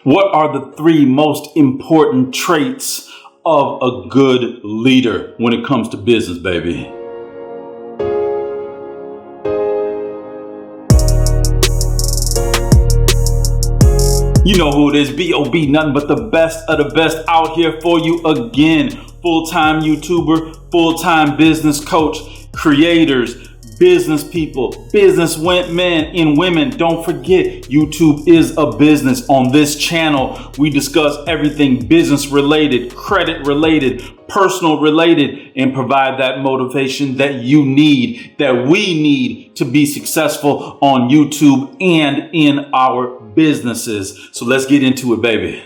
What are the three most important traits of a good leader when it comes to business, baby? You know who it is, B.O.B., nothing but the best of the best out here for you again. Full-time YouTuber, full-time business coach, creators, business people, business men and women. Don't forget, YouTube is a business. On this channel, we discuss everything business related, credit related, personal related, and provide that motivation that you need, that we need to be successful on YouTube and in our businesses. So let's get into it, baby.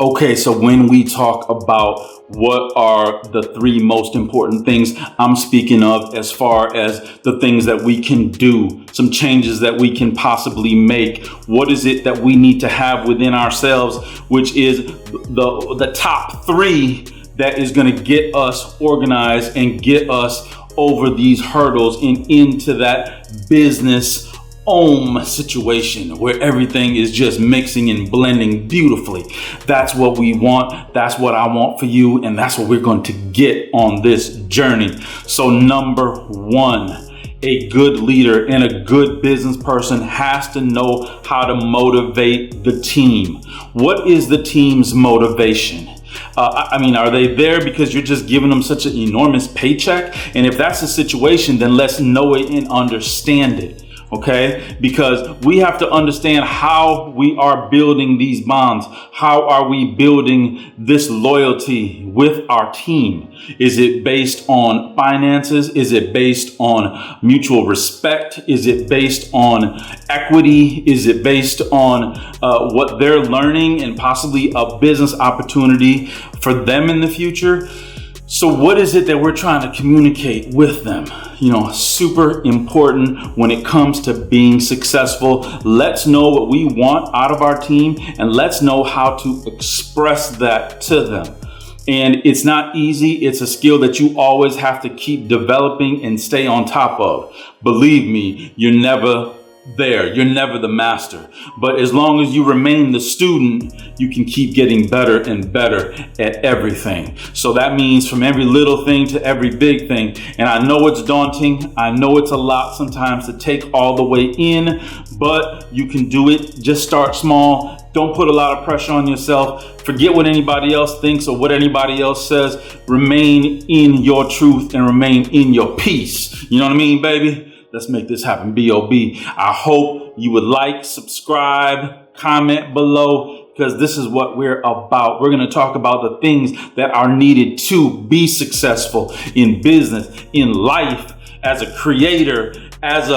Okay, so when we talk about what are the three most important things, I'm speaking of as far as the things that we can do, some changes that we can possibly make. What is it that we need to have within ourselves, which is the top three that is going to get us organized and get us over these hurdles and into that business situation where everything is just mixing and blending beautifully. That's what we want. That's what I want for you. And that's what we're going to get on this journey. So number one, a good leader and a good business person has to know how to motivate the team. What is the team's motivation? Are they there because you're just giving them such an enormous paycheck? And if that's the situation, then let's know it and understand it. Okay, because we have to understand how we are building these bonds. How are we building this loyalty with our team? Is it based on finances? Is it based on mutual respect? Is it based on equity? Is it based on what they're learning and possibly a business opportunity for them in the future? So what is it that we're trying to communicate with them? Super important when it comes to being successful. Let's know what we want out of our team and let's know how to express that to them. And it's not easy. It's a skill that you always have to keep developing and stay on top of. Believe me, you're never there. You're never the master. But as long as you remain the student, you can keep getting better and better at everything. So that means from every little thing to every big thing. And I know it's daunting. I know it's a lot sometimes to take all the way in, but you can do it. Just start small. Don't put a lot of pressure on yourself. Forget what anybody else thinks or what anybody else says. Remain in your truth and remain in your peace. You know what I mean, baby? Let's make this happen, B.O.B. I hope you would like, subscribe, comment below, because this is what we're about. We're going to talk about the things that are needed to be successful in business, in life, as a creator, as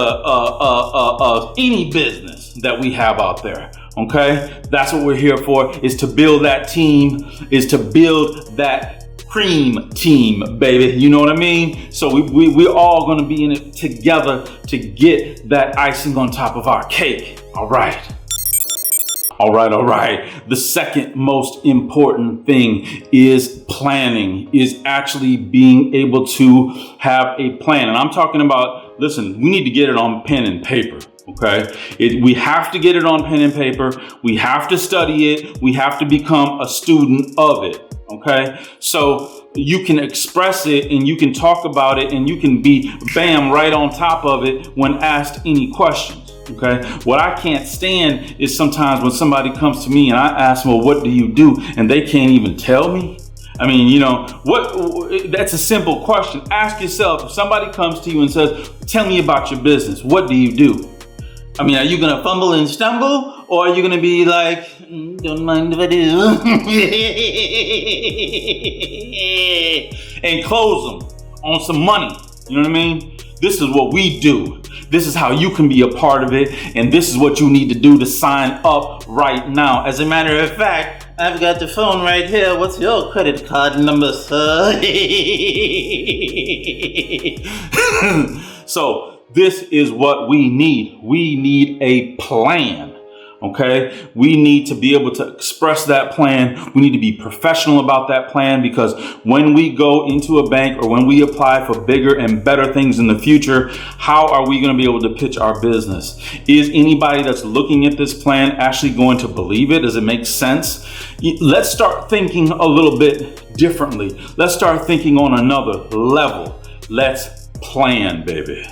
any business that we have out there. Okay? That's what we're here for, is to build that team, is to build that cream team, baby. You know what I mean? So we're all going to be in it together to get that icing on top of our cake. All right. The second most important thing is planning, is actually being able to have a plan. And I'm talking about, listen, we need to get it on pen and paper. Okay. We have to get it on pen and paper. We have to study it. We have to become a student of it. Okay, so you can express it and you can talk about it and you can be right on top of it when asked any questions. Okay, what I can't stand is sometimes when somebody comes to me and I ask them, well, what do you do? And they can't even tell me. I mean, that's a simple question. Ask yourself, if somebody comes to you and says, tell me about your business, what do you do? I mean, are you going to fumble and stumble, or are you going to be like, don't mind if I do, and close them on some money? You know what I mean? This is what we do. This is how you can be a part of it, and this is what you need to do to sign up right now. As a matter of fact, I've got the phone right here. What's your credit card number, sir? So this is what we need. We need a plan. Okay, we need to be able to express that plan. We need to be professional about that plan, because when we go into a bank or when we apply for bigger and better things in the future, how are we going to be able to pitch our business? Is anybody that's looking at this plan actually going to believe it? Does it make sense? Let's start thinking a little bit differently. Let's start thinking on another level. Let's plan, baby.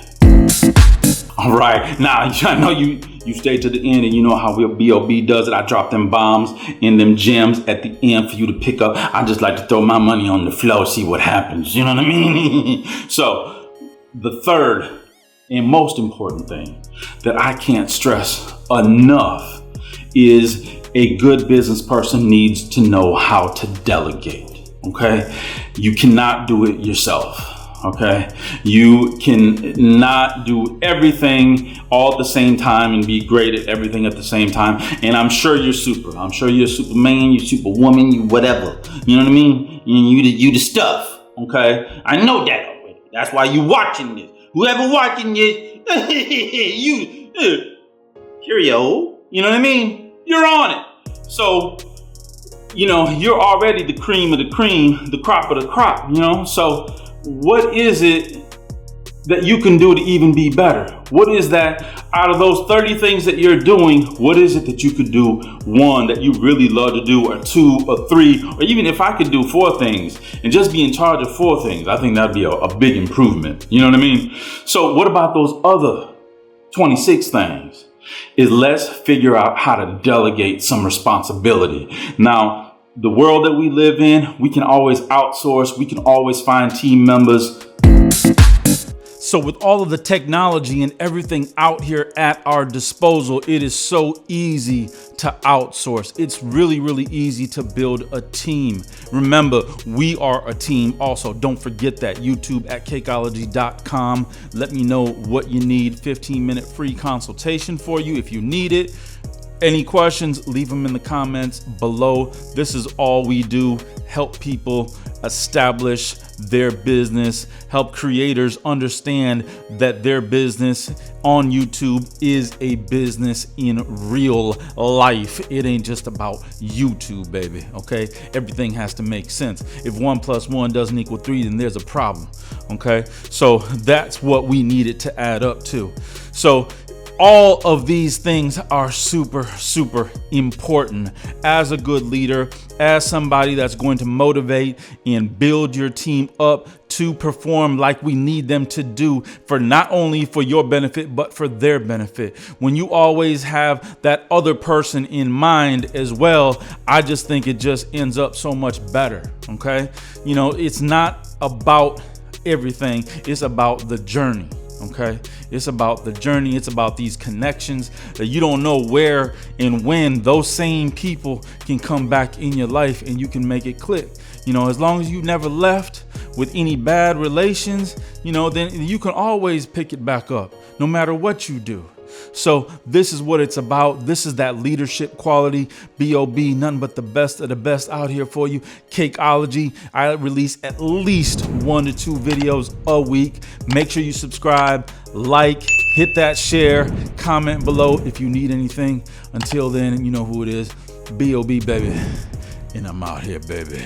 All right, now I know you stay to the end, and you know how B.O.B. does it. I drop them bombs and them gems at the end for you to pick up. I just like to throw my money on the floor, see what happens. You know what I mean? So the third and most important thing that I can't stress enough is a good business person needs to know how to delegate. Okay, you cannot do it yourself. Okay, you can not do everything all at the same time and be great at everything at the same time. And I'm sure you're super. I'm sure you're a superman, you're superwoman, you whatever. You know what I mean? You the stuff. Okay, I know that already. That's why you watching this. Whoever watching this, you curio. You know what I mean? You're on it. So, you know, you're already the cream of the cream, the crop of the crop. You know, so. What is it that you can do to even be better? What is that out of those 30 things that you're doing? What is it that you could do, one that you really love to do, or two or three, or even if I could do 4 things and just be in charge of 4 things, I think that'd be a big improvement. You know what I mean? So what about those other 26 things? Let's figure out how to delegate some responsibility. Now, the world that we live in, we can always outsource. We can always find team members. So with all of the technology and everything out here at our disposal, it is so easy to outsource. It's really, really easy to build a team. Remember, we are a team also. Don't forget that. YouTube at Cakeologi.com. Let me know what you need. 15-minute free consultation for you if you need it. Any questions, leave them in the comments below. This is all we do. Help people establish their business, help creators understand that their business on YouTube is a business in real life. It ain't just about YouTube, baby, okay? Everything has to make sense. If 1 + 1 doesn't equal 3, then there's a problem, okay? So that's what we needed to add up to. So all of these things are super, super important as a good leader, as somebody that's going to motivate and build your team up to perform like we need them to do, for not only for your benefit, but for their benefit. When you always have that other person in mind as well, I just think it just ends up so much better. Okay. You know, it's not about everything. It's about the journey. Okay, it's about the journey. It's about these connections that you don't know where and when those same people can come back in your life and you can make it click. You know, as long as you never left with any bad relations, you know, then you can always pick it back up no matter what you do. So this is what it's about. This is that leadership quality. B.O.B. Nothing but the best of the best out here for you. Cakeologi. I release at least 1 to 2 videos a week. Make sure you subscribe, like, hit that share, comment below if you need anything. Until then, you know who it is. B.O.B. baby. And I'm out here, baby.